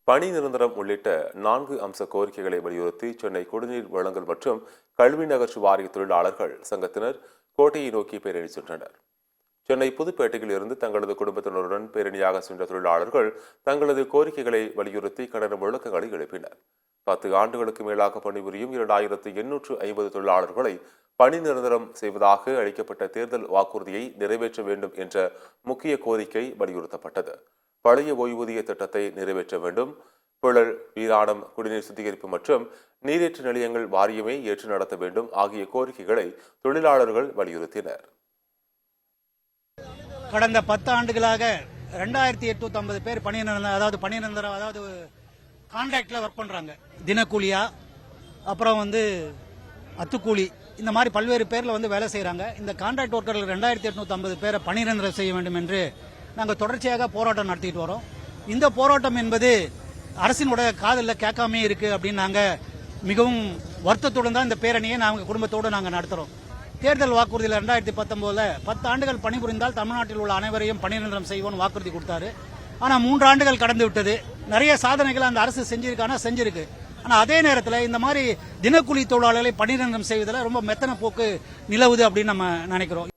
பணி நிரந்தரம் உள்ளிட்ட 4 அம்ச கோரிக்கைகளை வலியுறுத்தி சென்னை குடிநீர் வழங்கல் மற்றும் கல்வி நகர்ச்சி வாரிய தொழிலாளர்கள் சங்கத்தினர் கோட்டையை நோக்கி பேரணி சென்றனர். சென்னை புதுப்பேட்டையில் இருந்து தங்களது குடும்பத்தினருடன் பேரணியாக சென்ற தொழிலாளர்கள் தங்களது கோரிக்கைகளை வலியுறுத்தி கண்டன முழக்கங்களை எழுப்பினர். 10 ஆண்டுகளுக்கு மேலாக பணிபுரியும் 2850 தொழிலாளர்களை பணி நிரந்தரம் செய்வதாக அளிக்கப்பட்ட தேர்தல் வாக்குறுதியை நிறைவேற்ற வேண்டும் என்ற முக்கிய கோரிக்கை வலியுறுத்தப்பட்டது. பழைய ஓய்வூதிய திட்டத்தை நிறைவேற்ற வேண்டும், புழல், வீராணம் குடிநீர் சுத்திகரிப்பு மற்றும் நீரேற்று நிலையங்கள் வாரியமே ஏற்று நடத்த வேண்டும் ஆகிய கோரிக்கைகளை தொழிலாளர்கள் வலியுறுத்தினர். கடந்த 10 ஆண்டுகளாக 2850 பேர் பணி நிரந்தரம் அதாவது கான்ட்ராக்ட்ல ஒர்க் பண்றாங்க. தினக்கூலியா, அப்புறம் அத்துக்கூலி, இந்த மாதிரி பல்வேறு பேர்ல வேலை செய்யறாங்க. இந்த கான்ட்ராக்ட் ஒர்க்கர்கள் 2850 பேரை பணி நிரந்தரம் செய்ய வேண்டும் என்று நாங்கள் தொடர்ச்சியாக போராட்டம் நடத்திட்டு வரோம். இந்த போராட்டம் என்பது அரசினுடைய காதலில் கேட்காமே இருக்கு அப்படின்னு நாங்கள் மிகவும் வருத்தத்துடன் தான் இந்த பேரணியை நாங்கள் குடும்பத்தோடு நாங்கள் நடத்துகிறோம். தேர்தல் வாக்குறுதியில் 2019 10 ஆண்டுகள் பணிபுரிந்தால் தமிழ்நாட்டில் உள்ள அனைவரையும் பணி நிரந்தரம் செய்வோம் வாக்குறுதி கொடுத்தாரு. ஆனால் 3 ஆண்டுகள் கடந்து விட்டது. நிறைய சாதனைகள் அந்த அரசு செஞ்சிருக்கு. ஆனால் அதே நேரத்தில் இந்த மாதிரி தினக்கூலி தொழிலாளர்களை பணி நிரந்தரம் செய்வதில் ரொம்ப மெத்தன போக்கு நிலவுது அப்படின்னு நம்ம நினைக்கிறோம்.